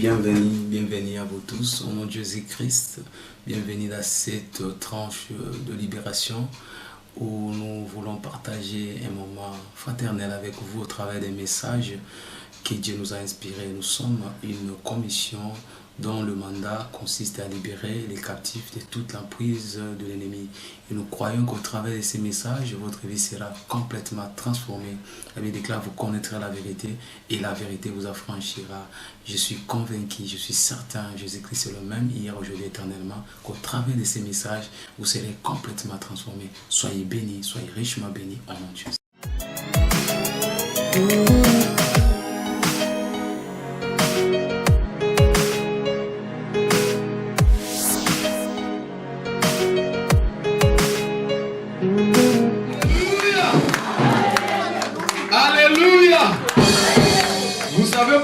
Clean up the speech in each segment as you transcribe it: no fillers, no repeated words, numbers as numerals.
Bienvenue à vous tous, au nom de Jésus-Christ. Bienvenue dans cette tranche de libération où nous voulons partager un moment fraternel avec vous au travers des messages que Dieu nous a inspirés. Nous sommes une commission dont le mandat consiste à libérer les captifs de toute l'emprise de l'ennemi. Et nous croyons qu'au travers de ces messages, votre vie sera complètement transformée. La Bible déclare, vous connaîtrez la vérité et la vérité vous affranchira. Je suis convaincu, je suis certain, Jésus-Christ est le même hier, aujourd'hui, éternellement, qu'au travers de ces messages, vous serez complètement transformés. Soyez bénis, soyez richement bénis au nom de Jésus.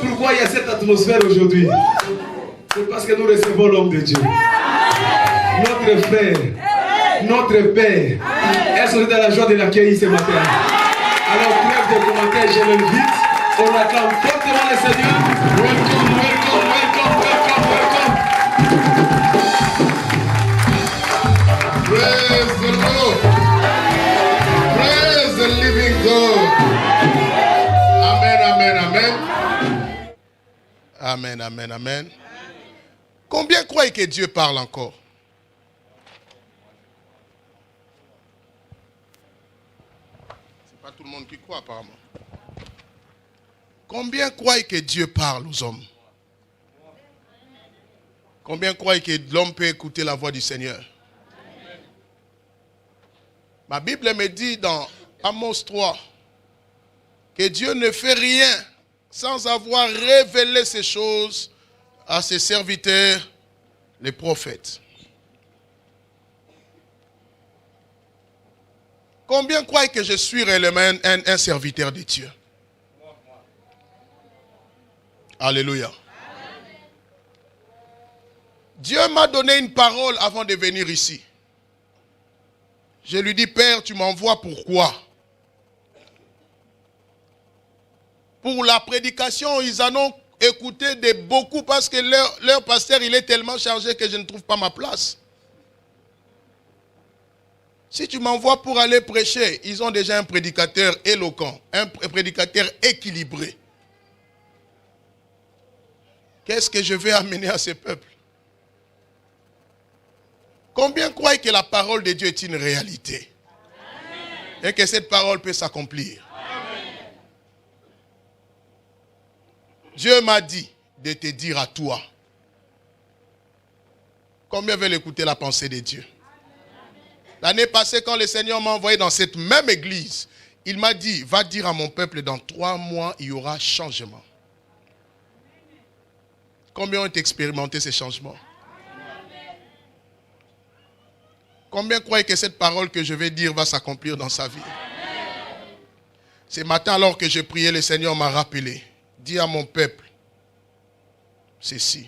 Pourquoi il y a cette atmosphère aujourd'hui? C'est parce que nous recevons l'homme de Dieu, notre frère, notre père. Est-ce que vous êtes dans la joie de l'accueillir ce matin? Alors, trêve de commentaires, je l'invite. On acclame fortement le Seigneur. Welcome, welcome, welcome, welcome, welcome. Praise the Lord. Praise the living God. Amen, amen, amen. Amen, amen, amen. Combien croient que Dieu parle encore? C'est pas tout le monde qui croit apparemment. Combien croient que Dieu parle aux hommes? Combien croient que l'homme peut écouter la voix du Seigneur? Ma Bible me dit dans Amos 3 que Dieu ne fait rien sans avoir révélé ces choses à ses serviteurs, les prophètes. Combien croient que je suis réellement un serviteur de Dieu? Alléluia. Dieu m'a donné une parole avant de venir ici. Je lui dis, Père, tu m'envoies pourquoi? Pour la prédication, ils en ont écouté de beaucoup parce que leur pasteur, il est tellement chargé que je ne trouve pas ma place. Si tu m'envoies pour aller prêcher, ils ont déjà un prédicateur éloquent, un prédicateur équilibré. Qu'est-ce que je vais amener à ce peuple? Combien croient que la parole de Dieu est une réalité? Amen. Et que cette parole peut s'accomplir? Dieu m'a dit de te dire à toi. Combien veulent écouter la pensée de Dieu? L'année passée, quand le Seigneur m'a envoyé dans cette même église, il m'a dit, va dire à mon peuple, dans 3 mois, il y aura changement. Combien ont expérimenté ces changements? Combien croient que cette parole que je vais dire va s'accomplir dans sa vie? Ce matin, alors que je priais, le Seigneur m'a rappelé. Dis à mon peuple ceci.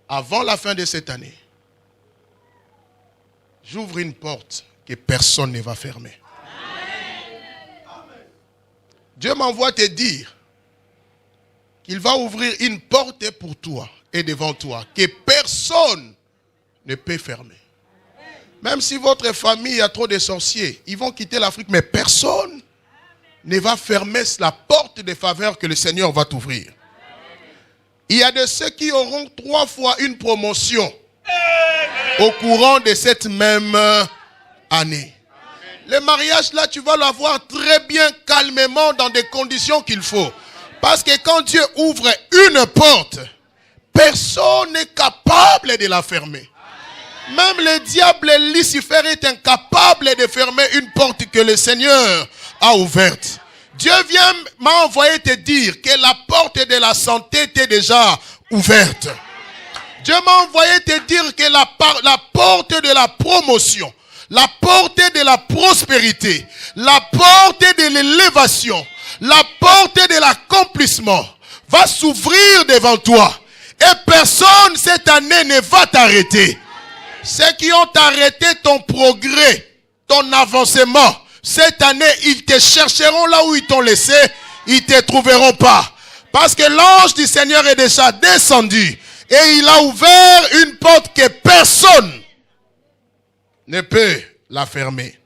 Avant la fin de cette année, j'ouvre une porte que personne ne va fermer. Amen. Dieu m'envoie te dire qu'il va ouvrir une porte pour toi et devant toi que personne ne peut fermer. Même si votre famille a trop de sorciers, ils vont quitter l'Afrique, mais personne ne va fermer la porte de faveur que le Seigneur va t'ouvrir. Il y a de ceux qui auront 3 fois une promotion au courant de cette même année. Le mariage là, tu vas l'avoir très bien, calmement, dans des conditions qu'il faut. Parce que quand Dieu ouvre une porte, personne n'est capable de la fermer. Même le diable Lucifer est incapable de fermer une porte que le Seigneur a ouverte. Dieu m'a envoyé te dire que la porte de la santé était déjà ouverte. Dieu m'a envoyé te dire que la porte de la promotion, la porte de la prospérité, la porte de l'élévation, la porte de l'accomplissement va s'ouvrir devant toi. Et personne cette année ne va t'arrêter. Ceux qui ont arrêté ton progrès, ton avancement, cette année, ils te chercheront là où ils t'ont laissé. ils ne te trouveront pas. Parce que l'ange du Seigneur est déjà descendu. Et il a ouvert une porte que personne ne peut la fermer.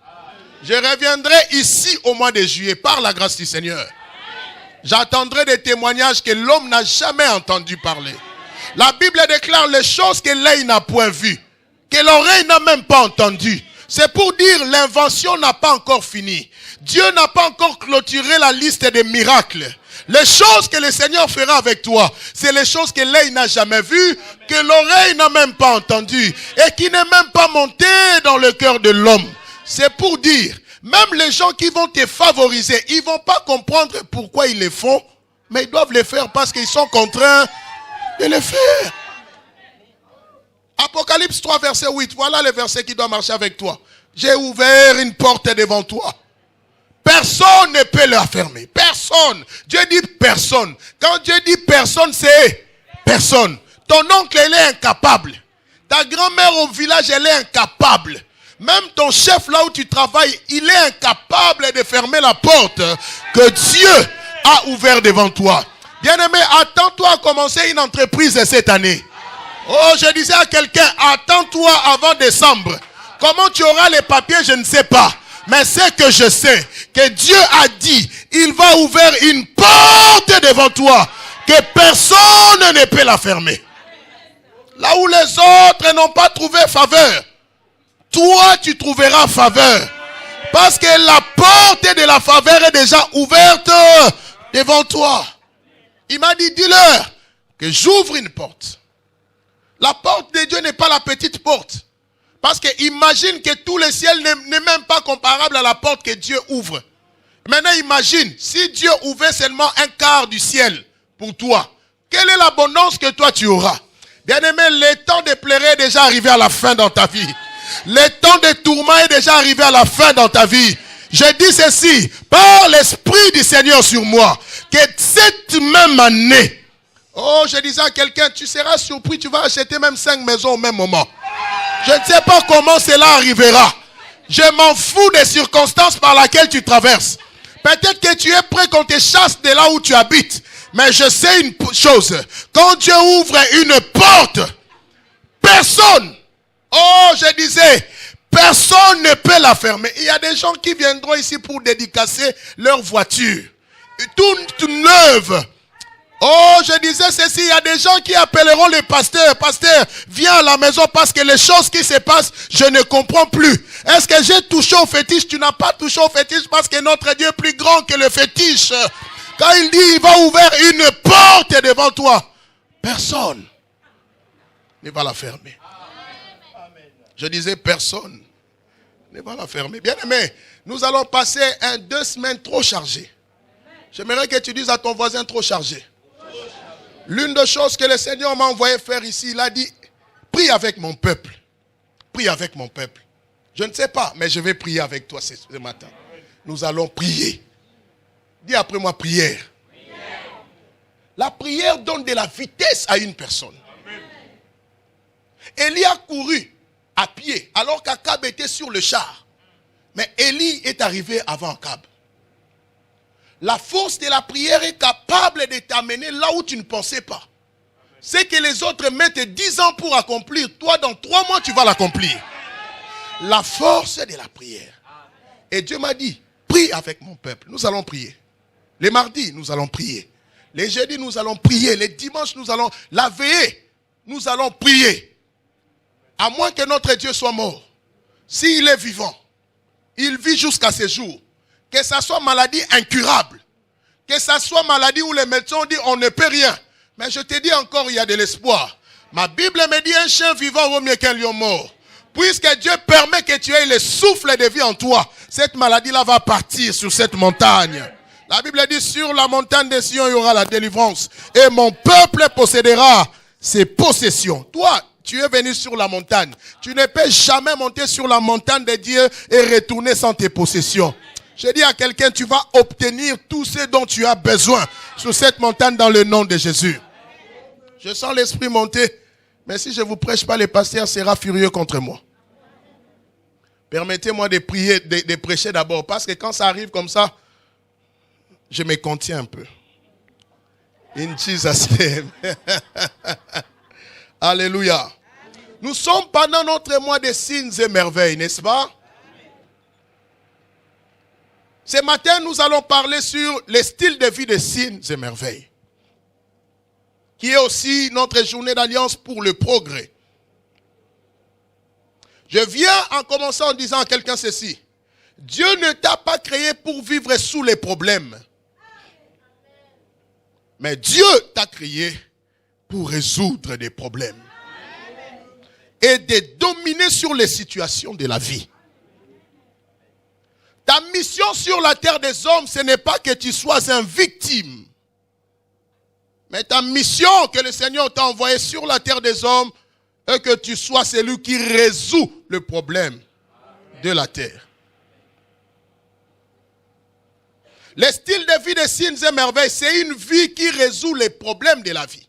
Je reviendrai ici au mois de juillet par la grâce du Seigneur. J'attendrai des témoignages que l'homme n'a jamais entendu parler. La Bible déclare les choses que l'œil n'a point vues, que l'oreille n'a même pas entendues. C'est pour dire l'invention n'a pas encore fini. Dieu n'a pas encore clôturé la liste des miracles. Les choses que le Seigneur fera avec toi, c'est les choses que l'œil n'a jamais vues, que l'oreille n'a même pas entendues et qui n'est même pas monté dans le cœur de l'homme. C'est pour dire, même les gens qui vont te favoriser, ils ne vont pas comprendre pourquoi ils le font, mais ils doivent le faire parce qu'ils sont contraints de le faire. Apocalypse 3, verset 8, voilà le verset qui doit marcher avec toi. J'ai ouvert une porte devant toi. Personne ne peut la fermer. Personne. Dieu dit personne. Quand Dieu dit personne, c'est personne. Ton oncle, il est incapable. Ta grand-mère au village, elle est incapable. Même ton chef là où tu travailles, il est incapable de fermer la porte que Dieu a ouverte devant toi. Bien-aimé, attends-toi à commencer une entreprise cette année. Oh, je disais à quelqu'un, attends-toi avant décembre. Comment tu auras les papiers, je ne sais pas. Mais c'est que je sais que Dieu a dit, il va ouvrir une porte devant toi que personne ne peut la fermer. Là où les autres n'ont pas trouvé faveur, toi tu trouveras faveur. Parce que la porte de la faveur est déjà ouverte devant toi. Il m'a dit, dis-leur que j'ouvre une porte. La porte de Dieu n'est pas la petite porte. Parce que imagine que tout le ciel n'est même pas comparable à la porte que Dieu ouvre. Maintenant imagine, si Dieu ouvrait seulement un quart du ciel pour toi, quelle est l'abondance que toi tu auras? Bien-aimé, le temps de pleurer est déjà arrivé à la fin dans ta vie. Le temps de tourment est déjà arrivé à la fin dans ta vie. Je dis ceci, par l'Esprit du Seigneur sur moi, que cette même année, oh, je disais à quelqu'un, tu seras surpris, tu vas acheter même 5 maisons au même moment. Je ne sais pas comment cela arrivera. Je m'en fous des circonstances par lesquelles tu traverses. Peut-être que tu es prêt qu'on te chasse de là où tu habites. Mais je sais une chose. Quand Dieu ouvre une porte, personne, oh je disais, personne ne peut la fermer. Il y a des gens qui viendront ici pour dédicacer leur voiture. Toute neuve. Oh, je disais ceci, il y a des gens qui appelleront le pasteur. Pasteur, viens à la maison parce que les choses qui se passent, je ne comprends plus. Est-ce que j'ai touché au fétiche? Tu n'as pas touché au fétiche parce que notre Dieu est plus grand que le fétiche. Quand il dit, il va ouvrir une porte devant toi, personne ne va la fermer. Je disais, personne ne va la fermer. Bien aimé, nous allons passer 2 semaines trop chargées. J'aimerais que tu dises à ton voisin trop chargé. L'une des choses que le Seigneur m'a envoyé faire ici, il a dit, prie avec mon peuple. Prie avec mon peuple. Je ne sais pas, mais je vais prier avec toi ce matin. Nous allons prier. Dis après moi, prière. La prière donne de la vitesse à une personne. Élie a couru à pied alors qu'Akab était sur le char. Mais Élie est arrivé avant Akab. La force de la prière est capable de t'amener là où tu ne pensais pas. C'est que les autres mettent 10 ans pour accomplir. Toi, dans 3 mois, tu vas l'accomplir. La force de la prière. Et Dieu m'a dit, prie avec mon peuple. Nous allons prier. Les mardis, nous allons prier. Les jeudis, nous allons prier. Les dimanches, nous allons la veiller. Nous allons prier. À moins que notre Dieu soit mort. S'il est vivant, il vit jusqu'à ce jour. Que ça soit maladie incurable. Que ça soit maladie où les médecins ont dit on ne peut rien. Mais je te dis encore, il y a de l'espoir. Ma Bible me dit un chien vivant vaut mieux qu'un lion mort. Puisque Dieu permet que tu aies le souffle de vie en toi, cette maladie-là va partir sur cette montagne. La Bible dit sur la montagne de Sion, il y aura la délivrance. Et mon peuple possédera ses possessions. Toi, tu es venu sur la montagne. Tu ne peux jamais monter sur la montagne de Dieu et retourner sans tes possessions. Je dis à quelqu'un, tu vas obtenir tout ce dont tu as besoin sur cette montagne dans le nom de Jésus. Je sens l'esprit monter, mais si je ne vous prêche pas, le pasteur sera furieux contre moi. Permettez-moi de prier, de prêcher d'abord, parce que quand ça arrive comme ça, je me contiens un peu. In Jesus' name. Alléluia. Nous sommes pendant notre mois de signes et merveilles, n'est-ce pas? Ce matin, nous allons parler sur le style de vie des signes et merveilles, qui est aussi notre journée d'alliance pour le progrès. Je viens en commençant en disant à quelqu'un ceci. Dieu ne t'a pas créé pour vivre sous les problèmes. Mais Dieu t'a créé pour résoudre des problèmes. Et de dominer sur les situations de la vie. Ta mission sur la terre des hommes, ce n'est pas que tu sois une victime. Mais ta mission que le Seigneur t'a envoyée sur la terre des hommes, est que tu sois celui qui résout le problème de la terre. Le style de vie des signes et merveilles, c'est une vie qui résout les problèmes de la vie.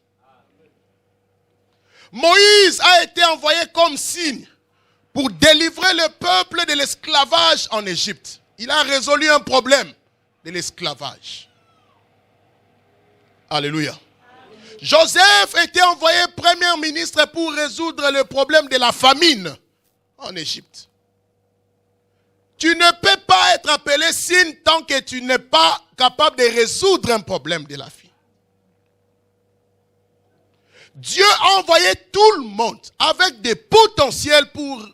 Moïse a été envoyé comme signe pour délivrer le peuple de l'esclavage en Égypte. Il a résolu un problème de l'esclavage. Alléluia. Joseph était envoyé premier ministre pour résoudre le problème de la famine en Égypte. Tu ne peux pas être appelé signe tant que tu n'es pas capable de résoudre un problème de la vie. Dieu a envoyé tout le monde avec des potentiels pour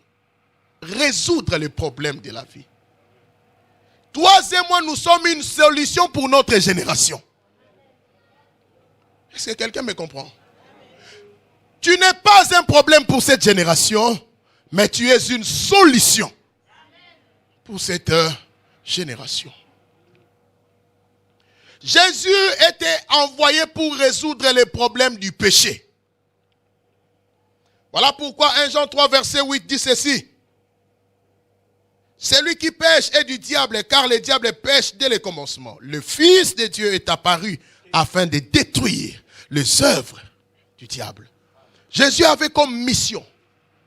résoudre les problèmes de la vie. Toi et moi, nous sommes une solution pour notre génération. Est-ce que quelqu'un me comprend? Tu n'es pas un problème pour cette génération, mais tu es une solution pour cette génération. Jésus était envoyé pour résoudre les problèmes du péché. Voilà pourquoi 1 Jean 3 verset 8 dit ceci. Celui qui pêche est du diable, car le diable pêche dès le commencement. Le Fils de Dieu est apparu afin de détruire les œuvres du diable. Jésus avait comme mission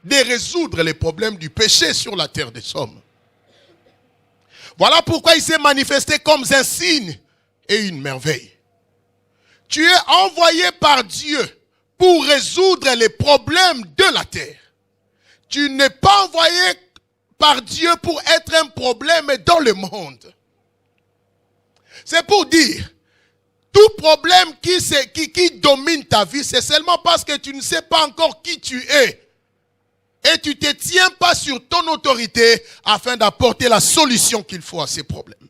de résoudre les problèmes du péché sur la terre des hommes. Voilà pourquoi il s'est manifesté comme un signe et une merveille. Tu es envoyé par Dieu pour résoudre les problèmes de la terre. Tu n'es pas envoyé par Dieu pour être un problème dans le monde. C'est pour dire, tout problème qui domine ta vie, c'est seulement parce que tu ne sais pas encore qui tu es. Et tu ne te tiens pas sur ton autorité afin d'apporter la solution qu'il faut à ces problèmes.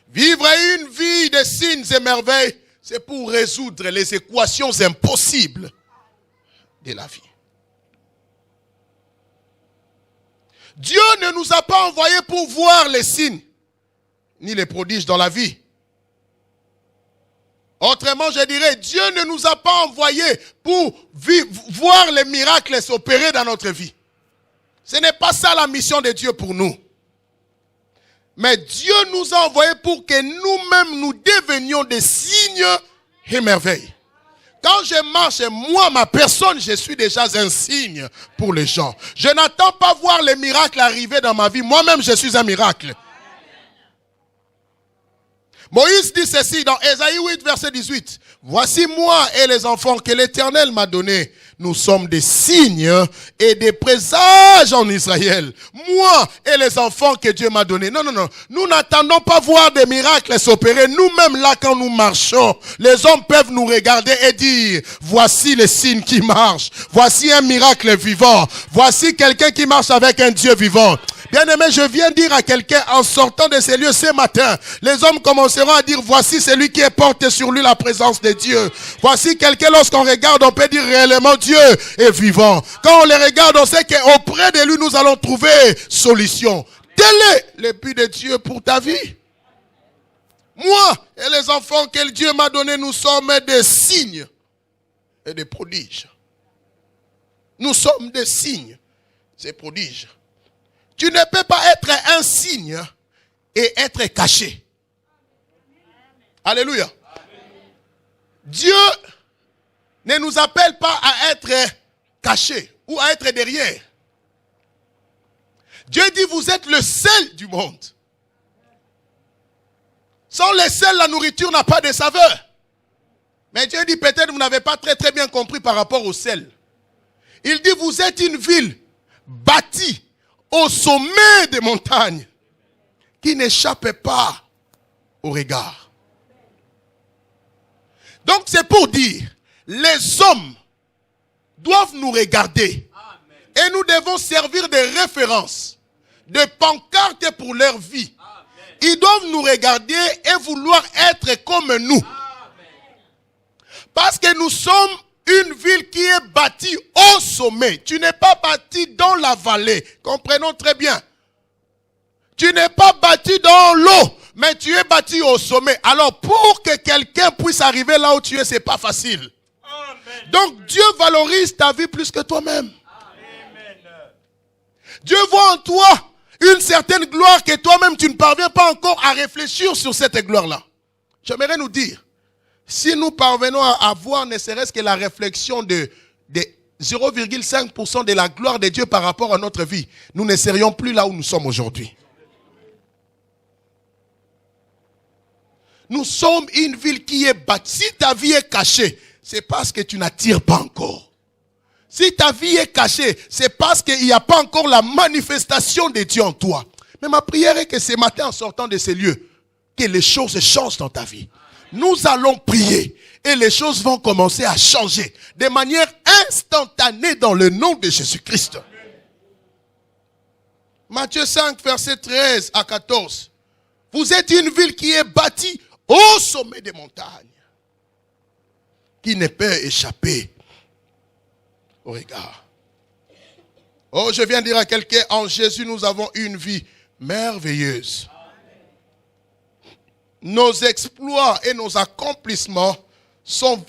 Vivre une vie de signes et merveilles, c'est pour résoudre les équations impossibles de la vie. Dieu ne nous a pas envoyés pour voir les signes, ni les prodiges dans la vie. Autrement, je dirais, Dieu ne nous a pas envoyés pour voir les miracles s'opérer dans notre vie. Ce n'est pas ça la mission de Dieu pour nous. Mais Dieu nous a envoyés pour que nous-mêmes nous devenions des signes et merveilles. Quand je marche, moi, ma personne, je suis déjà un signe pour les gens. Je n'attends pas voir les miracles arriver dans ma vie. Moi-même, je suis un miracle. Moïse dit ceci dans Ésaïe 8, verset 18. Voici moi et les enfants que l'Éternel m'a donnés. Nous sommes des signes et des présages en Israël. Moi et les enfants que Dieu m'a donnés. Non. Nous n'attendons pas voir des miracles s'opérer. Nous-mêmes là, quand nous marchons, les hommes peuvent nous regarder et dire, voici les signes qui marchent. Voici un miracle vivant. Voici quelqu'un qui marche avec un Dieu vivant. Bien-aimé, je viens dire à quelqu'un en sortant de ces lieux ce matin, les hommes commenceront à dire, voici celui qui est porté sur lui la présence de Dieu. Voici quelqu'un, lorsqu'on regarde, on peut dire réellement Dieu est vivant. Quand on les regarde, on sait qu'auprès de lui, nous allons trouver solution. Tel est le but de Dieu pour ta vie. Moi et les enfants que Dieu m'a donnés, nous sommes des signes et des prodiges. Nous sommes des signes et prodiges. Tu ne peux pas être un signe et être caché. Alléluia. Dieu ne nous appelle pas à être cachés ou à être derrière. Dieu dit, vous êtes le sel du monde. Sans les sels, la nourriture n'a pas de saveur. Mais Dieu dit peut-être vous n'avez pas très bien compris par rapport au sel. Il dit vous êtes une ville bâtie au sommet des montagnes qui n'échappe pas au regard. Donc c'est pour dire, les hommes doivent nous regarder. Et nous devons servir de références, de pancartes pour leur vie. Ils doivent nous regarder et vouloir être comme nous. Parce que nous sommes une ville qui est bâtie au sommet. Tu n'es pas bâti dans la vallée. Comprenons très bien. Tu n'es pas bâti dans l'eau, mais tu es bâti au sommet. Alors pour que quelqu'un puisse arriver là où tu es, ce n'est pas facile. Amen. Donc Dieu valorise ta vie plus que toi-même. Dieu voit en toi une certaine gloire que toi-même tu ne parviens pas encore à réfléchir sur cette gloire-là. J'aimerais nous dire, si nous parvenons à avoir ne serait-ce que la réflexion de 0,5% de la gloire de Dieu par rapport à notre vie, nous ne serions plus là où nous sommes aujourd'hui. Nous sommes une ville qui est bâtie. Si ta vie est cachée, c'est parce que tu n'attires pas encore. Si ta vie est cachée, c'est parce qu'il n'y a pas encore la manifestation de Dieu en toi. Mais ma prière est que ce matin, en sortant de ces lieux, que les choses changent dans ta vie. Nous allons prier et les choses vont commencer à changer de manière instantanée dans le nom de Jésus-Christ. Matthieu 5, verset 13 à 14. Vous êtes une ville qui est bâtie au sommet des montagnes, qui ne peut échapper au regard. Oh, je viens dire à quelqu'un, en Jésus, nous avons une vie merveilleuse. Nos exploits et nos accomplissements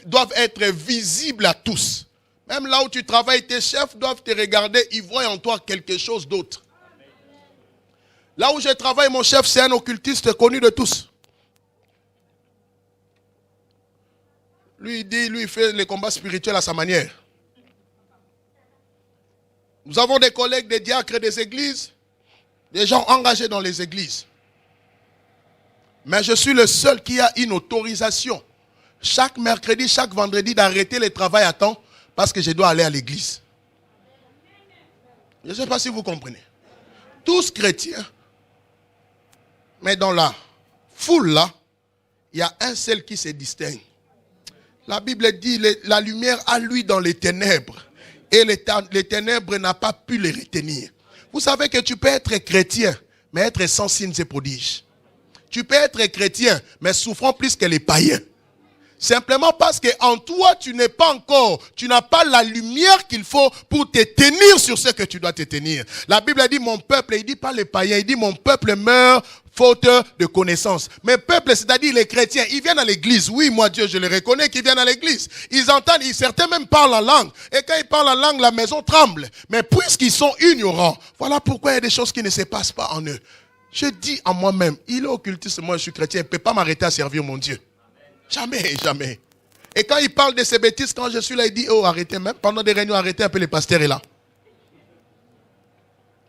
doivent être visibles à tous. Même là où tu travailles, tes chefs doivent te regarder, ils voient en toi quelque chose d'autre. Là où je travaille, mon chef, c'est un occultiste connu de tous. Lui, il fait les combats spirituels à sa manière. Nous avons des collègues, des diacres des églises, des gens engagés dans les églises. Mais je suis le seul qui a une autorisation chaque mercredi, chaque vendredi d'arrêter le travail à temps parce que je dois aller à l'église. Je ne sais pas si vous comprenez. Tous chrétiens, mais dans la foule là, il y a un seul qui se distingue. La Bible dit la lumière a lui dans les ténèbres et les ténèbres n'ont pas pu les retenir. Vous savez que tu peux être chrétien mais être sans signes et prodiges. Tu peux être chrétien mais souffrant plus que les païens. Simplement parce qu'en toi, tu n'as pas la lumière qu'il faut pour te tenir sur ce que tu dois te tenir. La Bible dit mon peuple, il dit pas les païens, il dit mon peuple meurt faute de connaissance. Mais peuple, c'est-à-dire les chrétiens, ils viennent à l'église. Oui, moi Dieu, je les reconnais qu'ils viennent à l'église. Ils entendent, certains même parlent en langue. Et quand ils parlent en langue, la maison tremble. Mais puisqu'ils sont ignorants, voilà pourquoi il y a des choses qui ne se passent pas en eux. Je dis à moi-même, il est occultiste, moi je suis chrétien, il ne peut pas m'arrêter à servir mon Dieu. Jamais, jamais. Et quand il parle de ces bêtises, quand je suis là, il dit, oh arrêtez même, pendant des réunions, arrêtez un peu, les pasteurs est là.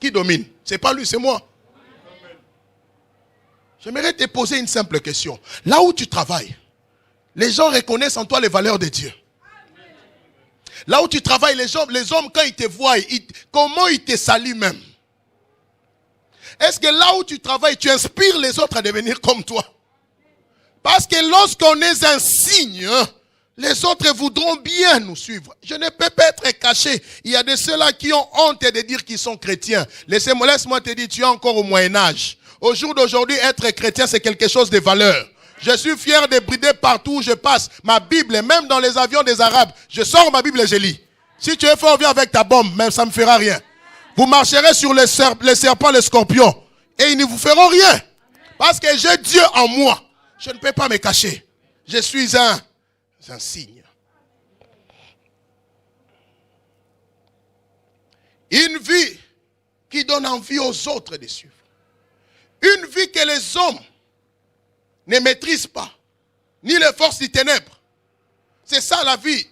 Qui domine? C'est pas lui, c'est moi. J'aimerais te poser une simple question. Là où tu travailles, les gens reconnaissent en toi les valeurs de Dieu. Là où tu travailles, les hommes quand ils te voient, comment ils te saluent même? Est-ce que là où tu travailles, tu inspires les autres à devenir comme toi? Parce que lorsqu'on est un signe, les autres voudront bien nous suivre. Je ne peux pas être caché. Il y a de ceux-là qui ont honte de dire qu'ils sont chrétiens. Laisse-moi te dire, tu es encore au Moyen-Âge. Au jour d'aujourd'hui, être chrétien, c'est quelque chose de valeur. Je suis fier de brider partout où je passe. Ma Bible, même dans les avions des Arabes, je sors ma Bible et je lis. Si tu es fort, viens avec ta bombe, même ça ne me fera rien. Vous marcherez sur les serpents, les scorpions, et ils ne vous feront rien. Parce que j'ai Dieu en moi. Je ne peux pas me cacher. Je suis un signe. Une vie qui donne envie aux autres de suivre. Une vie que les hommes ne maîtrisent pas. Ni les forces des ténèbres. C'est ça la vie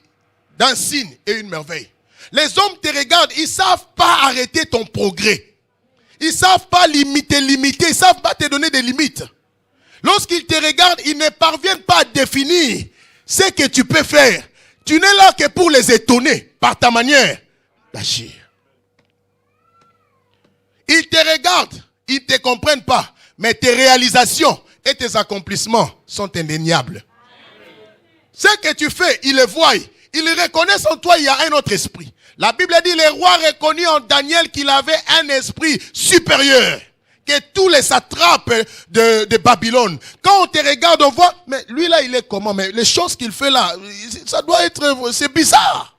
d'un signe et une merveille. Les hommes te regardent, ils ne savent pas arrêter ton progrès. Ils ne savent pas limiter. Ils ne savent pas te donner des limites. Lorsqu'ils te regardent, ils ne parviennent pas à définir ce que tu peux faire. Tu n'es là que pour les étonner par ta manière d'agir. Ils te regardent, ils ne te comprennent pas, mais tes réalisations et tes accomplissements sont indéniables. Ce que tu fais, ils le voient, ils reconnaissent en toi, il y a un autre esprit. La Bible dit, le roi reconnut en Daniel qu'il avait un esprit supérieur que tous les satrapes de Babylone. Quand on te regarde, on voit, mais lui là, il est comment? Mais les choses qu'il fait là, ça doit être, c'est bizarre.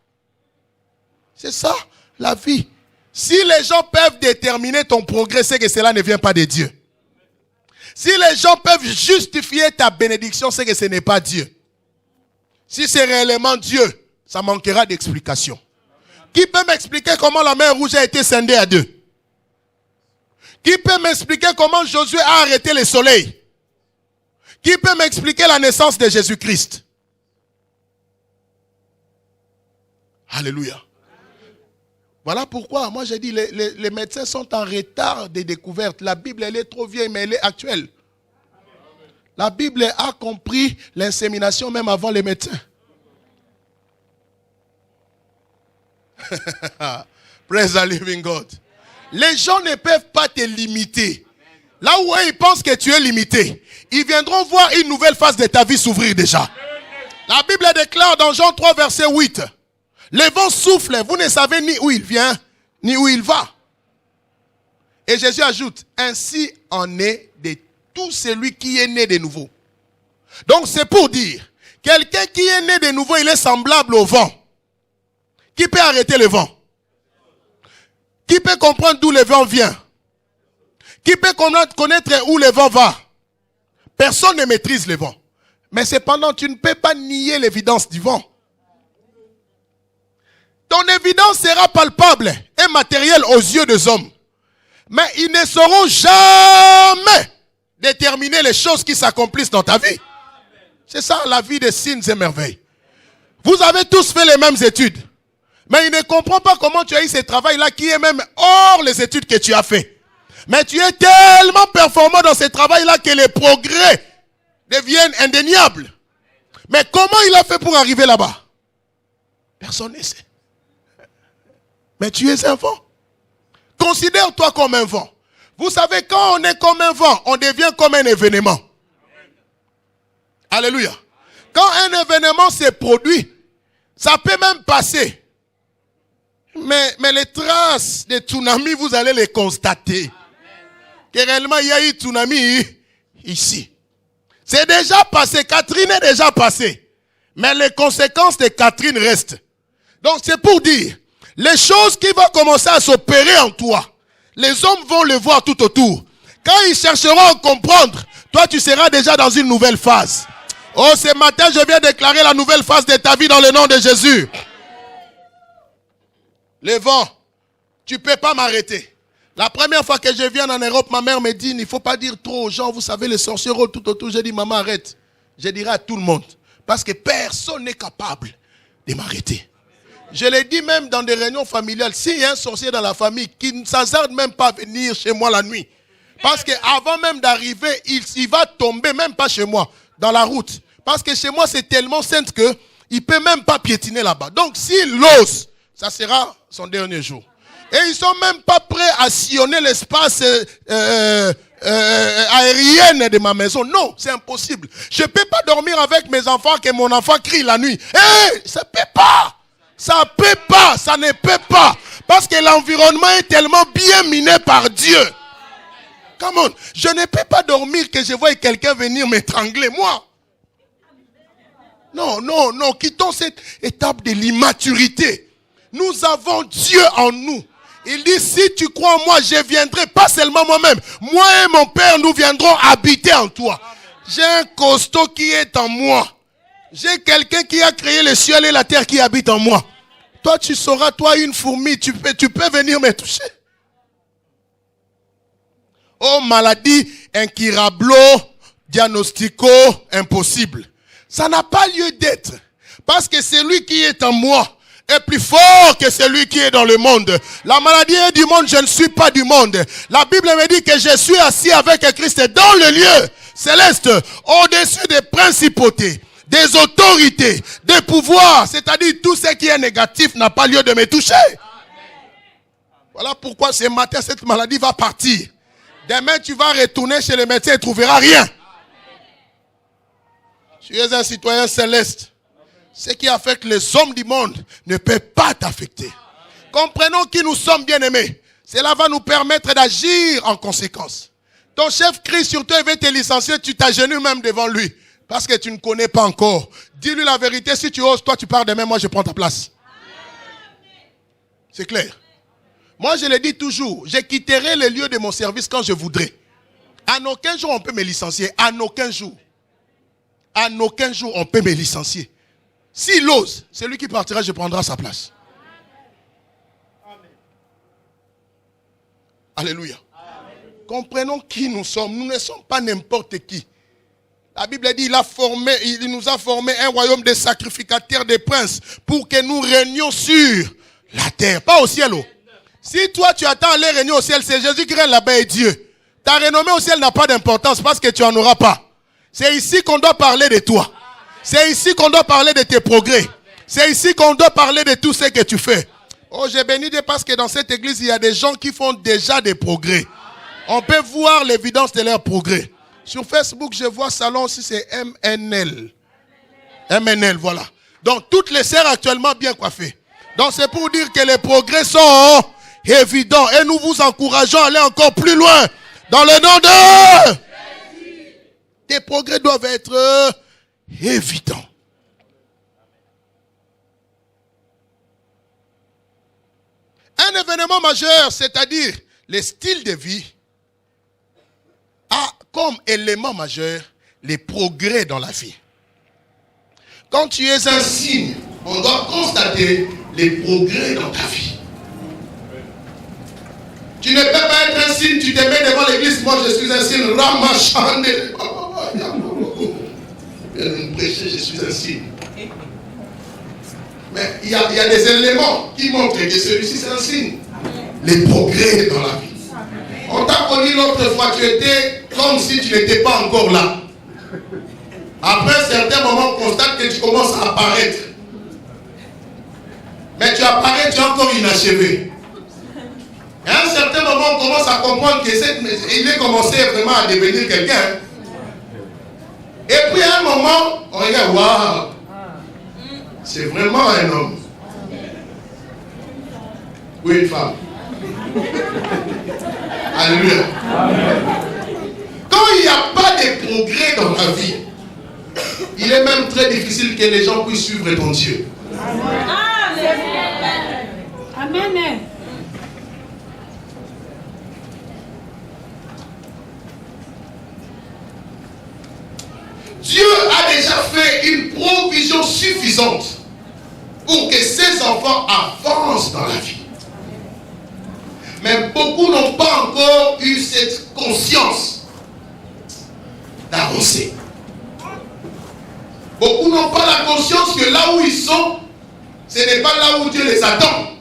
C'est ça, la vie. Si les gens peuvent déterminer ton progrès, c'est que cela ne vient pas de Dieu. Si les gens peuvent justifier ta bénédiction, c'est que ce n'est pas Dieu. Si c'est réellement Dieu, ça manquera d'explication. Qui peut m'expliquer comment la mer rouge a été scindée à deux? Qui peut m'expliquer comment Josué a arrêté le soleil? Qui peut m'expliquer la naissance de Jésus-Christ? Alléluia. Voilà pourquoi, moi j'ai dit, les médecins sont en retard des découvertes. La Bible, elle est trop vieille, mais elle est actuelle. La Bible a compris l'insémination même avant les médecins. Praise the living God. Les gens ne peuvent pas te limiter. Là où ils pensent que tu es limité, ils viendront voir une nouvelle phase de ta vie s'ouvrir déjà. La Bible déclare dans Jean 3, verset 8. Le vent souffle, vous ne savez ni où il vient, ni où il va. Et Jésus ajoute, ainsi en est de tout celui qui est né de nouveau. Donc c'est pour dire, quelqu'un qui est né de nouveau, il est semblable au vent. Qui peut arrêter le vent? Qui peut comprendre d'où le vent vient? Qui peut connaître où le vent va? Personne ne maîtrise le vent. Mais cependant, tu ne peux pas nier l'évidence du vent. Ton évidence sera palpable et matérielle aux yeux des hommes. Mais ils ne sauront jamais déterminer les choses qui s'accomplissent dans ta vie. C'est ça la vie des signes et merveilles. Vous avez tous fait les mêmes études. Mais il ne comprend pas comment tu as eu ce travail-là qui est même hors les études que tu as fait. Mais tu es tellement performant dans ce travail-là que les progrès deviennent indéniables. Mais comment il a fait pour arriver là-bas? Personne ne sait. Mais tu es un vent. Considère-toi comme un vent. Vous savez, quand on est comme un vent, on devient comme un événement. Alléluia. Quand un événement se produit, ça peut même passer. Mais les traces de tsunami, vous allez les constater. Que réellement, il y a eu tsunami ici. C'est déjà passé. Catherine est déjà passée. Mais les conséquences de Catherine restent. Donc c'est pour dire, les choses qui vont commencer à s'opérer en toi, les hommes vont le voir tout autour. Quand ils chercheront à comprendre, toi tu seras déjà dans une nouvelle phase. Oh, ce matin, je viens déclarer la nouvelle phase de ta vie dans le nom de Jésus. Le vent, tu ne peux pas m'arrêter. La première fois que je viens en Europe, ma mère me dit, il ne faut pas dire trop aux gens, vous savez, les sorciers rôlent tout autour. J'ai dit, maman, arrête. Je dirai à tout le monde. Parce que personne n'est capable de m'arrêter. Je l'ai dit même dans des réunions familiales, s'il y a un sorcier dans la famille qui ne s'hasarde même pas à venir chez moi la nuit. Parce qu'avant même d'arriver, il va tomber, même pas chez moi, dans la route. Parce que chez moi, c'est tellement saint qu'il ne peut même pas piétiner là-bas. Donc s'il l'ose, ça sera son dernier jour. Et ils ne sont même pas prêts à sillonner l'espace aérien de ma maison. Non, c'est impossible. Je ne peux pas dormir avec mes enfants que mon enfant crie la nuit. Ça ne peut pas. Ça ne peut pas. Ça ne peut pas. Parce que l'environnement est tellement bien miné par Dieu. Come on. Je ne peux pas dormir que je voie quelqu'un venir m'étrangler, moi. Non, non, non. Quittons cette étape de l'immaturité. Nous avons Dieu en nous. Il dit, si tu crois en moi, je viendrai, pas seulement moi-même. Moi et mon Père, nous viendrons habiter en toi. J'ai un costaud qui est en moi. J'ai quelqu'un qui a créé le ciel et la terre qui habite en moi. Toi, tu sauras, toi, une fourmi, tu peux venir me toucher. Oh, maladie, incurable, diagnostico, impossible. Ça n'a pas lieu d'être. Parce que celui qui est en moi est plus fort que celui qui est dans le monde. La maladie est du monde, je ne suis pas du monde. La Bible me dit que je suis assis avec Christ dans le lieu céleste, au-dessus des principautés, des autorités, des pouvoirs. C'est-à-dire tout ce qui est négatif n'a pas lieu de me toucher. Voilà pourquoi ce matin, cette maladie va partir. Demain, tu vas retourner chez le médecin et tu ne trouveras rien. Tu es un citoyen céleste. Ce qui affecte les hommes du monde ne peut pas t'affecter. Comprenons qui nous sommes, bien-aimés. Cela va nous permettre d'agir en conséquence. Ton chef crie sur toi et veut te licencier, tu t'agenouilles même devant lui. Parce que tu ne connais pas encore. Dis-lui la vérité, si tu oses, toi tu pars demain, moi je prends ta place. C'est clair. Moi je le dis toujours, je quitterai les lieux de mon service quand je voudrais. En aucun jour on peut me licencier, en aucun jour. En aucun jour on peut me licencier. S'il ose, celui qui partira, je prendrai sa place. Alléluia. Comprenons qui nous sommes. Nous ne sommes pas n'importe qui. La Bible dit il nous a formé un royaume de sacrificateurs, de princes, pour que nous régnions sur la terre, pas au ciel. Si toi tu attends aller régner au ciel, c'est Jésus qui règne là-bas et Dieu. Ta renommée au ciel n'a pas d'importance parce que tu n'en auras pas. C'est ici qu'on doit parler de toi. C'est ici qu'on doit parler de tes progrès. C'est ici qu'on doit parler de tout ce que tu fais. Oh, j'ai béni Dieu parce que dans cette église, il y a des gens qui font déjà des progrès. On peut voir l'évidence de leurs progrès. Sur Facebook, je vois salon aussi, c'est MNL. MNL, voilà. Donc, toutes les sœurs actuellement bien coiffées. Donc, c'est pour dire que les progrès sont évidents. Et nous vous encourageons à aller encore plus loin. Dans le nom de... Tes progrès doivent être évidents. Un événement majeur, c'est-à-dire le style de vie, a comme élément majeur les progrès dans la vie. Quand tu es un signe, on doit constater les progrès dans ta vie. Tu ne peux pas être un signe, tu te mets devant l'église, moi je suis un signe, ramachandé. Prêcher, je suis un signe. Mais il y a des éléments qui montrent que celui-ci c'est un signe. Les progrès dans la vie. On t'a connu l'autre fois, tu étais comme si tu n'étais pas encore là. Après un certain moment, on constate que tu commences à apparaître. Mais tu apparais, tu es encore inachevé. Et à un certain moment, on commence à comprendre qu'il est commencé vraiment à devenir quelqu'un. Et puis à un moment, on regarde, waouh, c'est vraiment un homme. Ou une femme. Alléluia. Quand il n'y a pas de progrès dans ta vie, il est même très difficile que les gens puissent suivre ton Dieu. Amen. Dieu a déjà fait une provision suffisante pour que ses enfants avancent dans la vie. Mais beaucoup n'ont pas encore eu cette conscience d'avancer. Beaucoup n'ont pas la conscience que là où ils sont, ce n'est pas là où Dieu les attend.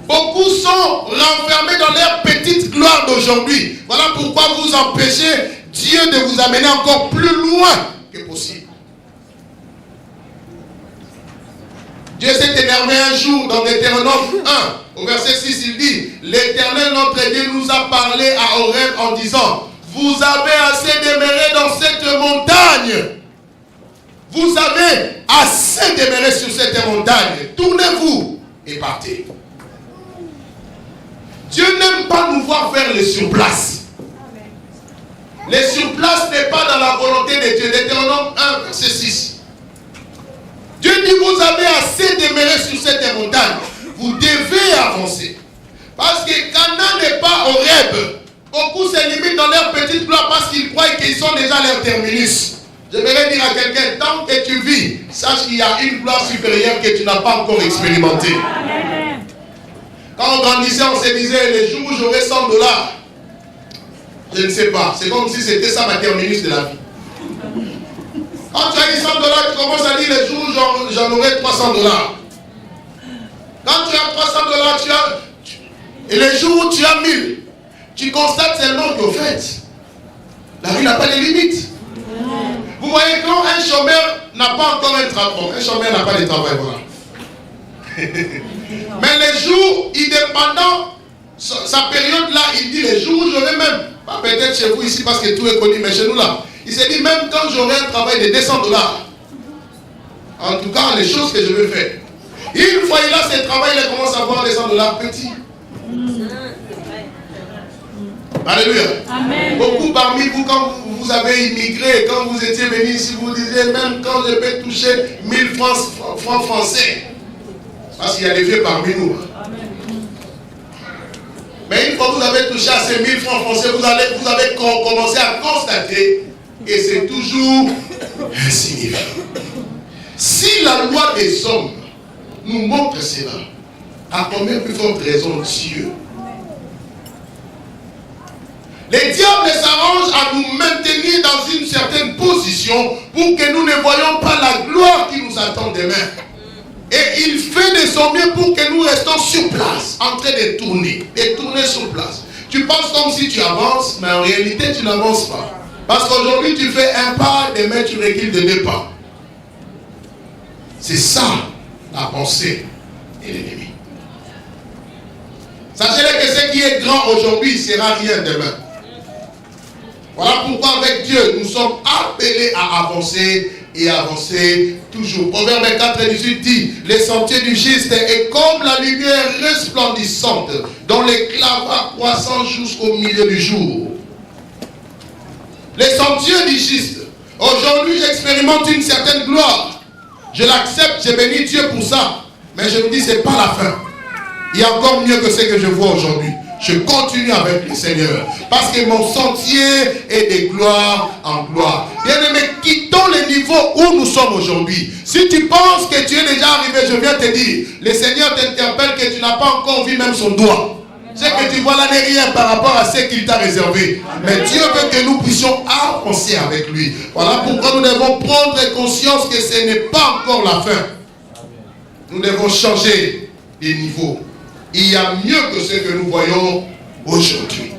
Beaucoup sont renfermés dans leur petite gloire d'aujourd'hui. Voilà pourquoi vous empêchez Dieu de vous amener encore plus loin que possible. Dieu s'est énervé un jour dans Deutéronome 1, au verset 6, il dit, l'Éternel notre Dieu nous a parlé à Horeb en disant, vous avez assez demeuré dans cette montagne. Vous avez assez demeuré sur cette montagne. Tournez-vous et partez. Dieu n'aime pas nous voir faire les surplaces. Les surplaces n'est pas dans la volonté de Dieu. Deutéronome 1, verset 6. Dieu dit, vous avez assez demeuré sur cette montagne. Vous devez avancer. Parce que Canaan n'est pas Horeb. Beaucoup se limitent dans leur petite gloire parce qu'ils croient qu'ils sont déjà à leur terminus. J'aimerais dire à quelqu'un, tant que tu vis, sache qu'il y a une gloire supérieure que tu n'as pas encore expérimentée. Quand on grandissait, on se disait, les jours où j'aurai $100, je ne sais pas. C'est comme si c'était ça ma terminus de la vie. Quand tu as dit $100, tu commences à dire, les jours où j'en aurai $300. Quand tu as 300 $, et les jours où tu as 1000, tu constates seulement qu'au fait, la vie n'a pas de limites. Vous voyez, quand un chômeur n'a pas encore un travail, un chômeur n'a pas de travail, voilà. Mais les jours, indépendants, sa période là, il dit les jours où j'aurai même, pas peut-être chez vous ici parce que tout est connu, mais chez nous là, il s'est dit même quand j'aurai un travail de 200 $, en tout cas les choses que je veux faire. Une fois il a ce travail, il commence à voir les 100 $ petits. Alléluia. Amen. Beaucoup parmi vous, quand vous avez immigré, quand vous étiez venus ici, vous disiez même quand je peux toucher 1000 francs français. Parce qu'il y a des vieux parmi nous. Amen. Mais une fois que vous avez touché à ces 1000 francs français, vous avez commencé à constater que c'est toujours insignifiant. Si la loi des hommes nous montre cela, à combien plus forte raison Dieu? Les diables s'arrangent à nous maintenir dans une certaine position pour que nous ne voyions pas la gloire qui nous attend demain. Et il fait de son mieux pour que nous restons sur place, en train de tourner sur place. Tu penses comme si tu avances, mais en réalité tu n'avances pas. Parce qu'aujourd'hui tu fais un pas, demain tu recules de 2 pas. C'est ça la pensée de l'ennemi. Sachez-le que ce qui est grand aujourd'hui sera rien demain. Voilà pourquoi avec Dieu, nous sommes appelés à avancer et avancer toujours. Proverbe 4:18 dit, les sentiers du juste est comme la lumière resplendissante, dont l'éclat va croissant jusqu'au milieu du jour. Les sentiers du juste. Aujourd'hui, j'expérimente une certaine gloire. Je l'accepte, j'ai béni Dieu pour ça. Mais je me dis, c'est pas la fin. Il y a encore mieux que ce que je vois aujourd'hui. Je continue avec le Seigneur. Parce que mon sentier est de gloire en gloire. Bien-aimés, quittons le niveau où nous sommes aujourd'hui. Si tu penses que tu es déjà arrivé, je viens te dire, le Seigneur t'interpelle que tu n'as pas encore vu même son doigt. Ce que tu vois là n'est rien par rapport à ce qu'il t'a réservé. Mais Dieu veut que nous puissions avancer avec lui. Voilà pourquoi nous devons prendre conscience que ce n'est pas encore la fin. Nous devons changer de niveau. Il y a mieux que ce que nous voyons aujourd'hui.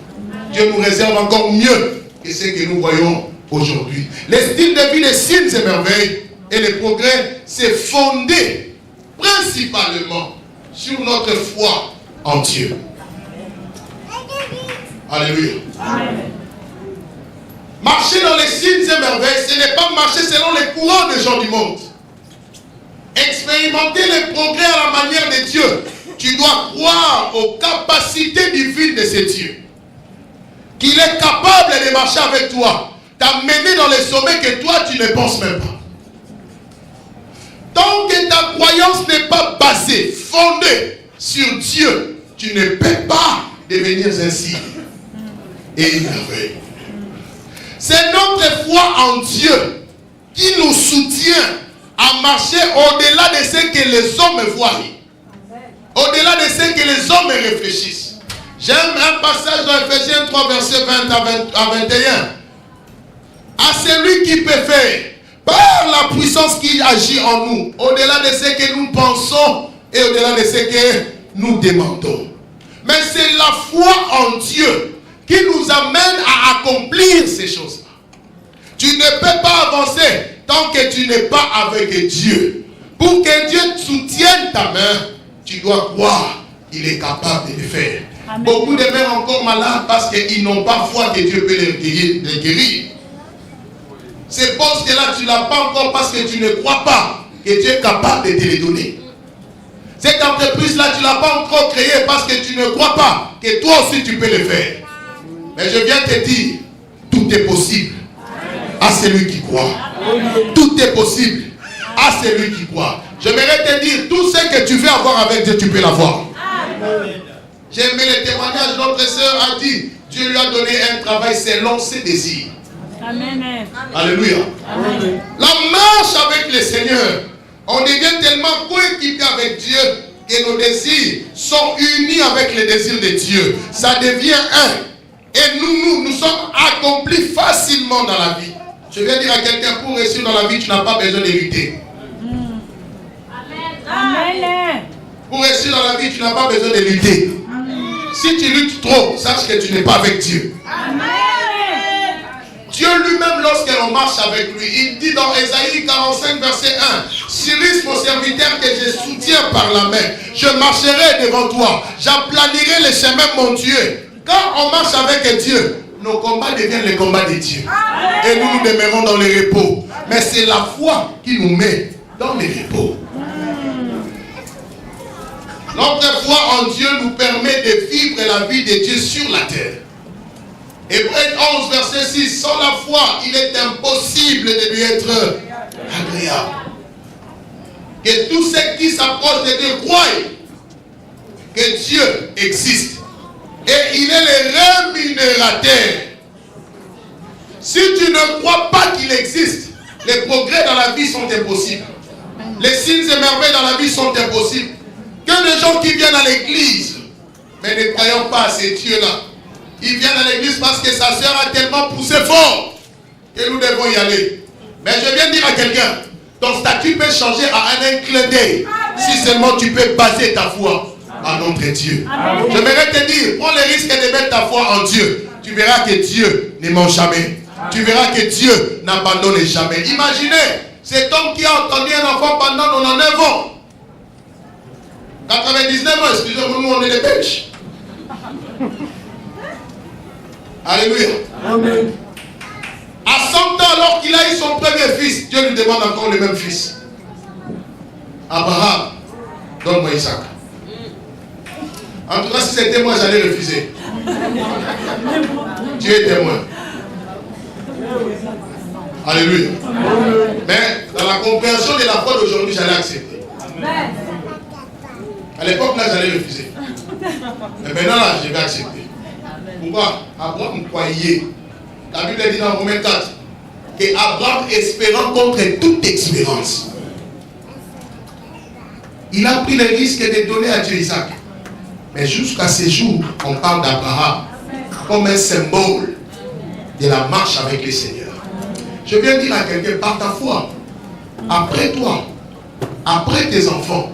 Dieu nous réserve encore mieux que ce que nous voyons aujourd'hui. Le style de vie des signes et merveilles et le progrès s'est fondé principalement sur notre foi en Dieu. Alléluia. Amen. Marcher dans les signes et merveilles, ce n'est pas marcher selon les courants des gens du monde. Expérimenter les progrès à la manière de Dieu. Tu dois croire aux capacités divines de ce Dieu. Qu'il est capable de marcher avec toi, t'amener dans les sommets que toi tu ne penses même pas. Tant que ta croyance n'est pas basée, fondée sur Dieu, tu ne peux pas devenir ainsi. Et une merveille. C'est notre foi en Dieu qui nous soutient à marcher au-delà de ce que les hommes voient. Au-delà de ce que les hommes réfléchissent. J'aime un passage dans Ephésiens 3, verset 20 à 21. À celui qui peut faire, par la puissance qui agit en nous, au-delà de ce que nous pensons et au-delà de ce que nous demandons. Mais c'est la foi en Dieu qui nous amène à accomplir ces choses-là. Tu ne peux pas avancer tant que tu n'es pas avec Dieu. Pour que Dieu soutienne ta main, tu dois croire qu'il est capable de le faire. Amen. Beaucoup de mères encore malades parce qu'ils n'ont pas foi que Dieu peut les guérir. Ces postes-là, tu ne l'as pas encore parce que tu ne crois pas que Dieu est capable de te les donner. Cette entreprise-là, tu ne l'as pas encore créée parce que tu ne crois pas que toi aussi tu peux le faire. Mais je viens te dire, tout est possible à celui qui croit. Tout est possible à celui qui croit. J'aimerais te dire, tout ce que tu veux avoir avec Dieu, tu peux l'avoir. J'ai aimé le témoignage, notre sœur a dit, Dieu lui a donné un travail selon ses désirs. Amen. Alléluia. Amen. La marche avec le Seigneur, on devient tellement coéquipé avec Dieu que nos désirs sont unis avec les désirs de Dieu. Ça devient un. Et nous sommes accomplis facilement dans la vie. Je viens dire à quelqu'un, pour réussir dans la vie, tu n'as pas besoin de lutter. Amen. Pour réussir dans la vie, tu n'as pas besoin de lutter. Si tu luttes trop, sache que tu n'es pas avec Dieu. Dieu lui-même, lorsqu'on marche avec lui, il dit dans Ésaïe 45, verset 1, Cyrus, mon serviteur que je soutiens par la main, je marcherai devant toi, j'aplanirai les chemins, mon Dieu. Quand on marche avec Dieu, nos combats deviennent les combats de Dieu. Et nous nous demeurons dans le repos. Mais c'est la foi qui nous met dans le repos. Notre foi en Dieu nous permet de vivre la vie de Dieu sur la terre. Hébreux 11, verset 6. Sans la foi, il est impossible de lui être agréable. Que tous ceux qui s'approchent de Dieu croient que Dieu existe. Et il est le rémunérateur. Si tu ne crois pas qu'il existe, les progrès dans la vie sont impossibles. Les signes et merveilles dans la vie sont impossibles. Que des gens qui viennent à l'église, mais ne croyons pas à ces dieux-là. Ils viennent à l'église parce que sa soeur a tellement poussé fort que nous devons y aller. Mais je viens dire à quelqu'un, ton statut peut changer à un clin d'œil si seulement tu peux baser ta foi en notre Dieu. Je voudrais te dire, prends le risque de mettre ta foi en Dieu. Tu verras que Dieu ne ment jamais. Tu verras que Dieu n'abandonne jamais. Imaginez, cet homme qui a entendu un enfant pendant 99 ans. 99 ans, excusez-moi, nous on est des Belges. Alléluia. Amen. À 100 ans, alors qu'il a eu son premier fils, Dieu lui demande encore le même fils. Abraham, donne-moi Isaac. En tout cas, si c'était moi, j'allais refuser. Dieu est témoin. Alléluia. Mais dans la compréhension de la foi d'aujourd'hui, j'allais accepter. À l'époque, là, j'allais refuser. Mais maintenant, là, je vais accepter. Pourquoi? Abraham croyait. La Bible dit dans Romains 4 que Abraham espérant contre toute espérance. Il a pris le risque de donner à Dieu Isaac. Mais jusqu'à ce jour, on parle d'Abraham comme un symbole de la marche avec le Seigneur. Je viens dire à quelqu'un, par ta foi, après toi, après tes enfants,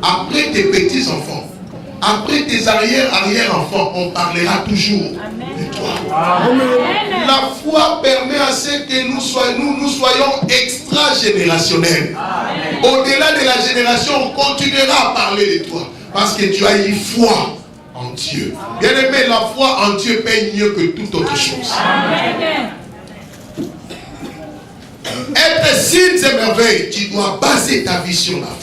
après tes petits-enfants, après tes arrière-enfants, on parlera toujours de toi. Amen. La foi permet à ce que nous soyons extra-générationnels. Au-delà de la génération, on continuera à parler de toi. Parce que tu as eu foi en Dieu. Bien aimé, la foi en Dieu paye mieux que toute autre chose. Amen. Être signes et merveilles, tu dois baser ta vie sur la foi.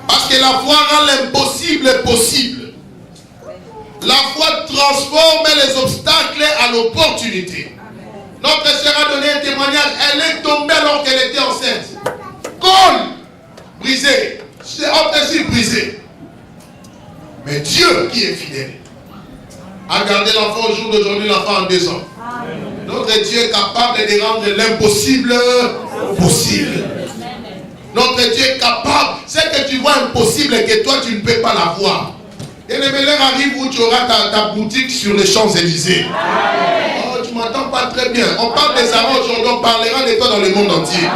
Parce que la foi rend l'impossible possible. La foi transforme les obstacles à l'opportunité. Notre sœur a donné un témoignage. Elle est tombée alors qu'elle était enceinte. Cône brisé. C'est aussi brisé. Mais Dieu qui est fidèle a gardé l'enfant au jour d'aujourd'hui, l'enfant en 2 ans. Notre Dieu est capable de rendre l'impossible possible. Notre Dieu est capable. C'est que tu vois impossible et que toi tu ne peux pas la voir. Et le meilleur arrive où tu auras ta boutique sur les Champs-Élysées. Oh, tu ne m'entends pas très bien. On parle des Arabes aujourd'hui, on parlera de toi dans le monde entier.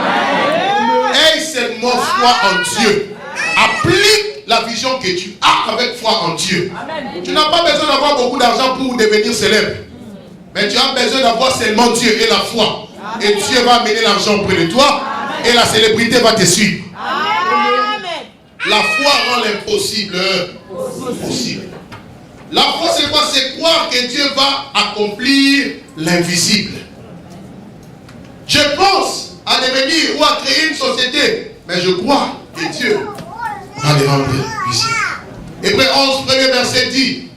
Aie seulement foi en Dieu. Applique la vision que tu as avec foi en Dieu. Tu n'as pas besoin d'avoir beaucoup d'argent pour devenir célèbre. Mais tu as besoin d'avoir seulement Dieu et la foi. Et Dieu va amener l'argent auprès de toi. Et la célébrité va te suivre. Amen. La foi rend l'impossible possible. La foi, c'est quoi? C'est croire que Dieu va accomplir l'invisible. Je pense à devenir ou à créer une société, mais je crois que Dieu va les rendre visibles. Hébreux 11, premier verset dit,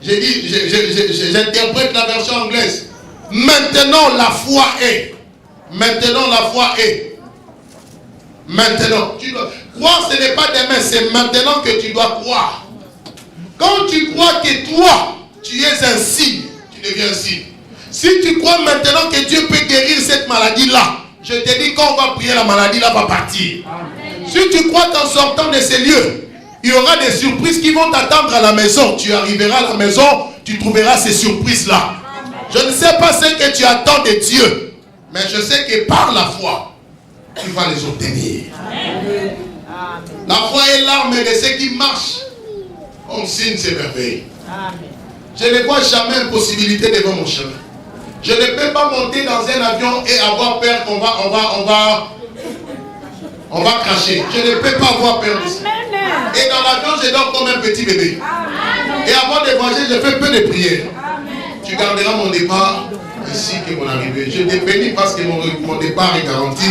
j'interprète la version anglaise. Maintenant la foi est. Maintenant la foi est. Maintenant, tu dois croire, ce n'est pas demain, c'est maintenant que tu dois croire. Quand tu crois que toi, tu es un signe, tu deviens un signe. Si tu crois maintenant que Dieu peut guérir cette maladie-là, je te dis quand on va prier, la maladie-là va partir. Amen. Si tu crois qu'en sortant de ces lieux, il y aura des surprises qui vont t'attendre à la maison, tu arriveras à la maison, tu trouveras ces surprises-là. Je ne sais pas ce que tu attends de Dieu, mais je sais que par la foi, tu vas les obtenir. Amen. La foi est l'arme de ceux qui marchent. On signe ces merveilles. Je ne vois jamais une possibilité devant mon chemin. Je ne peux pas monter dans un avion et avoir peur qu'on va cracher. Je ne peux pas avoir peur de ça. Et dans l'avion, je dors comme un petit bébé. Et avant de voyager, je fais peu de prières. Tu garderas mon départ ici que mon arrivée. Je te bénis parce que mon départ est garanti.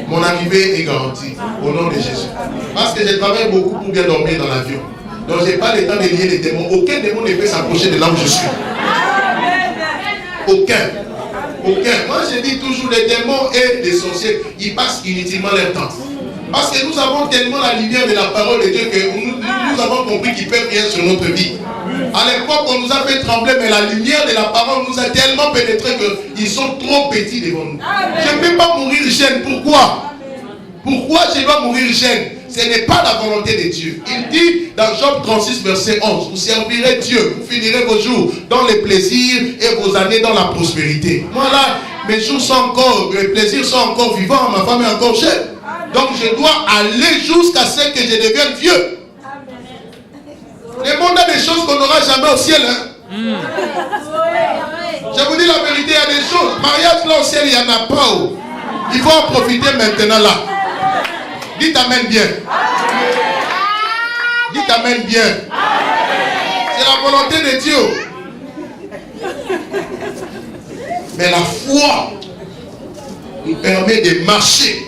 Mon arrivée est garantie. Au nom de Jésus. Parce que je travaille beaucoup pour bien dormir dans l'avion. Donc je n'ai pas le temps de lier les démons. Aucun démon ne peut s'approcher de là où je suis. Aucun. Moi je dis toujours, les démons et les sorciers, ils passent inutilement leur temps. Parce que nous avons tellement la lumière de la parole de Dieu que nous avons compris qu'ils peuvent rien sur notre vie. À l'époque, on nous a fait trembler, mais la lumière de la parole nous a tellement pénétré qu'ils sont trop petits devant nous. Je ne peux pas mourir jeune. Pourquoi? Pourquoi je dois mourir jeune? Ce n'est pas la volonté de Dieu. Il dit dans Job 36, verset 11, vous servirez Dieu, vous finirez vos jours dans les plaisirs et vos années dans la prospérité. Moi là, mes jours sont encore, mes plaisirs sont encore vivants, ma femme est encore jeune. Donc je dois aller jusqu'à ce que je devienne vieux. Le monde a des choses qu'on n'aura jamais au ciel. Hein? Je vous dis la vérité, il y a des choses. Mariage là au ciel, il n'y en a pas. Oh. Il faut en profiter maintenant là. Dites amen bien. Dites amen bien. C'est la volonté de Dieu. Mais la foi nous permet de marcher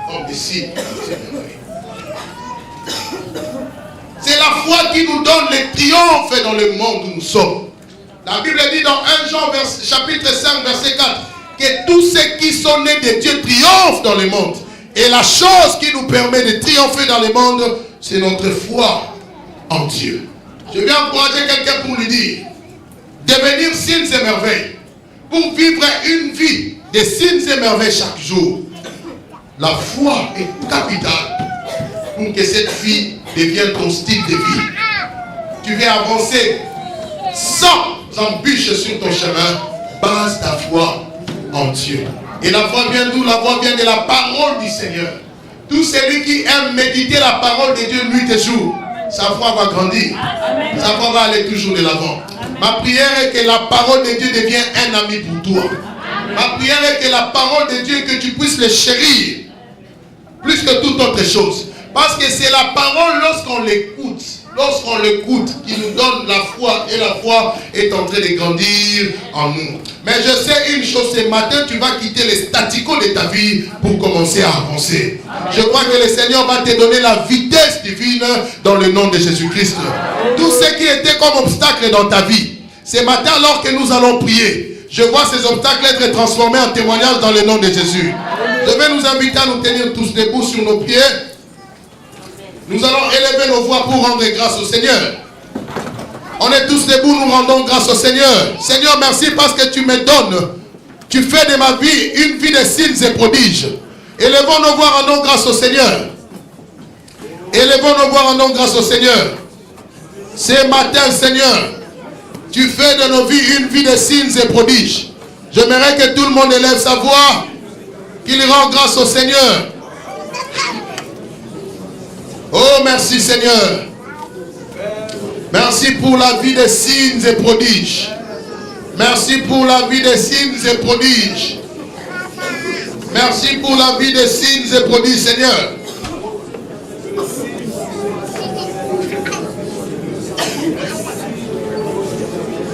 comme des signes. C'est la foi qui nous donne le triomphe dans le monde où nous sommes. La Bible dit dans 1 Jean chapitre 5 verset 4 que tous ceux qui sont nés de Dieu triomphent dans le monde. Et la chose qui nous permet de triompher dans le monde, c'est notre foi en Dieu. Je vais encourager quelqu'un pour lui dire, devenir signes et merveilles, pour vivre une vie de signes et merveilles chaque jour. La foi est capitale pour que cette vie devienne ton style de vie. Tu veux avancer sans embûches sur ton chemin, base ta foi en Dieu. Et la foi vient d'où? La foi vient de la parole du Seigneur. Tout celui qui aime méditer la parole de Dieu nuit et jour, sa foi va grandir. Sa foi va aller toujours de l'avant. Ma prière est que la parole de Dieu devienne un ami pour toi. Ma prière est que la parole de Dieu, que tu puisses le chérir plus que toute autre chose. Parce que c'est la parole lorsqu'on l'écoute, qui nous donne la foi, et la foi est en train de grandir en nous. Mais je sais une chose, ce matin tu vas quitter les staticos de ta vie pour commencer à avancer. Je crois que le Seigneur va te donner la vitesse divine dans le nom de Jésus-Christ. Tout ce qui était comme obstacle dans ta vie, ce matin alors que nous allons prier, je vois ces obstacles être transformés en témoignage dans le nom de Jésus. Je vais nous inviter à nous tenir tous debout sur nos pieds. Nous allons élever nos voix pour rendre grâce au Seigneur. On est tous debout, nous rendons grâce au Seigneur. Seigneur, merci parce que tu me donnes. Tu fais de ma vie une vie de signes et prodiges. Élevons nos voix, rendons grâce au Seigneur. Élevons nos voix, rendons grâce au Seigneur. Ce matin, Seigneur, tu fais de nos vies une vie de signes et prodiges. J'aimerais que tout le monde élève sa voix, qu'il rende grâce au Seigneur. Oh, merci Seigneur. Merci pour la vie des signes et prodiges. Merci pour la vie des signes et prodiges. Merci pour la vie des signes et prodiges, Seigneur.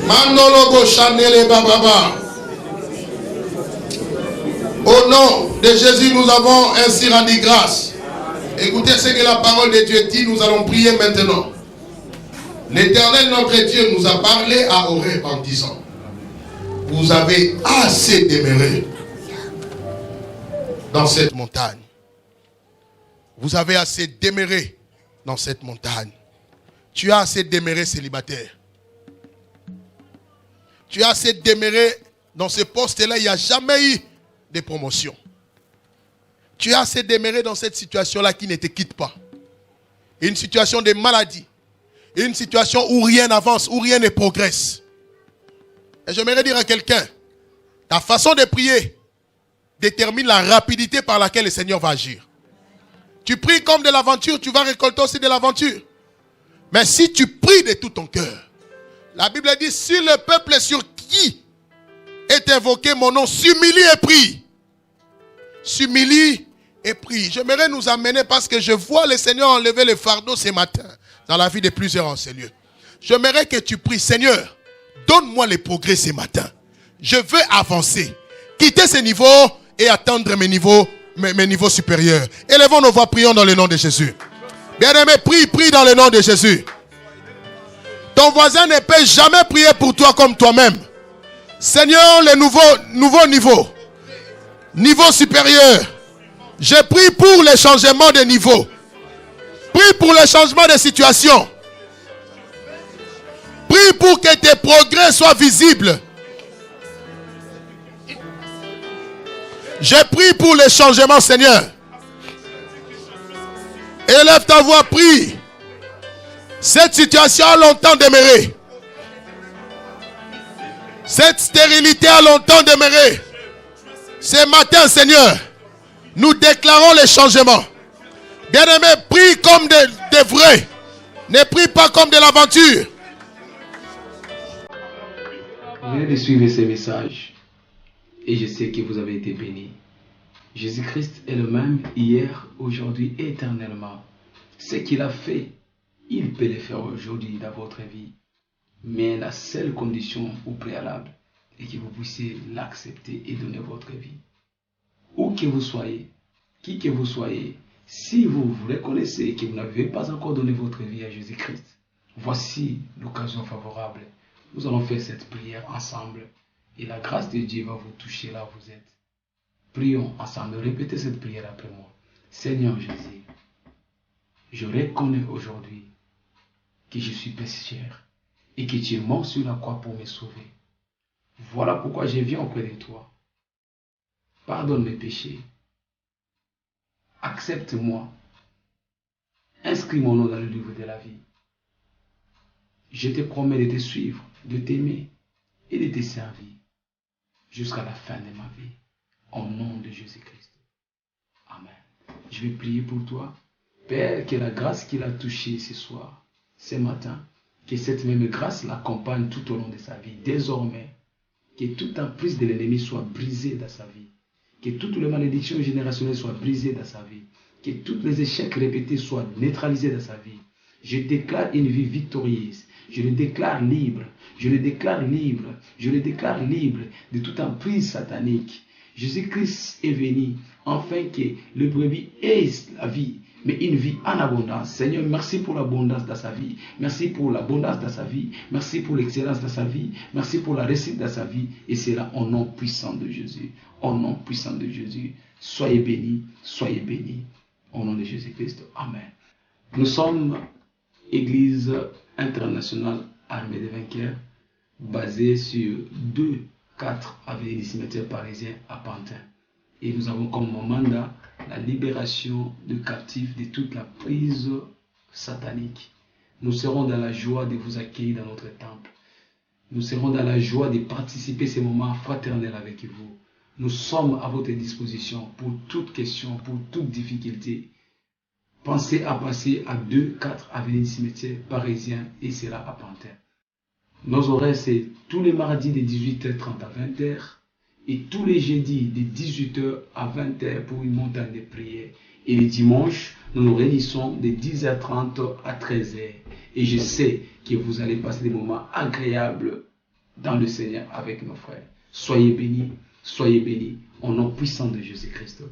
Mandologo Chanele Bababa. Au nom de Jésus, nous avons ainsi rendu grâce. Écoutez ce que la parole de Dieu dit, nous allons prier maintenant. L'Éternel notre Dieu nous a parlé à Horeb en disant, vous avez assez demeuré dans cette montagne. Vous avez assez demeuré dans cette montagne. Tu as assez demeuré célibataire. Tu as assez demeuré dans ce poste-là, il n'y a jamais eu de promotion. Tu as assez demeuré dans cette situation-là qui ne te quitte pas. Une situation de maladie. Une situation où rien n'avance, où rien ne progresse. Et j'aimerais dire à quelqu'un, ta façon de prier détermine la rapidité par laquelle le Seigneur va agir. Tu pries comme de l'aventure, tu vas récolter aussi de l'aventure. Mais si tu pries de tout ton cœur, la Bible dit, si le peuple sur qui est invoqué mon nom s'humilie et prie. S'humilie et prie. J'aimerais nous amener parce que je vois le Seigneur enlever le fardeau ce matin dans la vie de plusieurs en ces lieux. J'aimerais que tu pries, Seigneur, donne-moi les progrès ce matin. Je veux avancer, quitter ce niveau et atteindre mes niveaux supérieurs. Élevons nos voix, prions dans le nom de Jésus. Bien-aimé, prie dans le nom de Jésus. Ton voisin ne peut jamais prier pour toi comme toi-même. Seigneur, le nouveau niveau supérieur. Je prie pour le changement de niveau. Prie pour le changement de situation. Prie pour que tes progrès soient visibles. Je prie pour le changement, Seigneur. Élève ta voix, prie. Cette situation a longtemps demeuré. Cette stérilité a longtemps demeuré. Ce matin, Seigneur, nous déclarons le changement. Bien-aimé, prie comme des vrais. Ne prie pas comme de l'aventure. Vous venez de suivre ces messages et je sais que vous avez été bénis. Jésus-Christ est le même hier, aujourd'hui et éternellement. Ce qu'il a fait, il peut le faire aujourd'hui dans votre vie. Mais la seule condition au préalable est que vous puissiez l'accepter et donner votre vie. Où que vous soyez, qui que vous soyez, si vous reconnaissez que vous n'avez pas encore donné votre vie à Jésus-Christ, voici l'occasion favorable. Nous allons faire cette prière ensemble et la grâce de Dieu va vous toucher là où vous êtes. Prions ensemble, répétez cette prière après moi. Seigneur Jésus, je reconnais aujourd'hui que je suis pécheur et que tu es mort sur la croix pour me sauver. Voilà pourquoi je viens auprès de toi. Pardonne mes péchés. Accepte-moi. Inscris mon nom dans le livre de la vie. Je te promets de te suivre, de t'aimer et de te servir jusqu'à la fin de ma vie. Au nom de Jésus-Christ. Amen. Je vais prier pour toi. Père, que la grâce qu'il a touchée ce soir, ce matin, que cette même grâce l'accompagne tout au long de sa vie. Désormais, que toute emprise de l'ennemi soit brisée dans sa vie. Que toutes les malédictions générationnelles soient brisées dans sa vie. Que tous les échecs répétés soient neutralisés dans sa vie. Je déclare une vie victorieuse. Je le déclare libre. Je le déclare libre. Je le déclare libre de toute emprise satanique. Jésus-Christ est venu afin que le brebis ait la vie, mais une vie en abondance. Seigneur, merci pour l'abondance dans sa vie. Merci pour l'abondance dans sa vie. Merci pour l'excellence dans sa vie. Merci pour la réussite dans sa vie. Et c'est là au nom puissant de Jésus. Au nom puissant de Jésus. Soyez bénis. Soyez bénis. Au nom de Jésus-Christ. Amen. Nous sommes Église internationale armée des vainqueurs, basée sur 4 avenue du cimetière parisien à Pantin. Et nous avons comme mandat la libération de captifs de toute la prise satanique. Nous serons dans la joie de vous accueillir dans notre temple. Nous serons dans la joie de participer à ces moments fraternels avec vous. Nous sommes à votre disposition pour toute question, pour toute difficulté. Pensez à passer à 4 avenue du cimetière parisien et c'est là à Pantin. Nos horaires, c'est tous les mardis de 18h30 à 20h et tous les jeudis de 18h à 20h pour une montagne de prière. Et les dimanches, nous nous réunissons de 10h30 à 13h. Et je sais que vous allez passer des moments agréables dans le Seigneur avec nos frères. Soyez bénis au nom puissant de Jésus-Christ.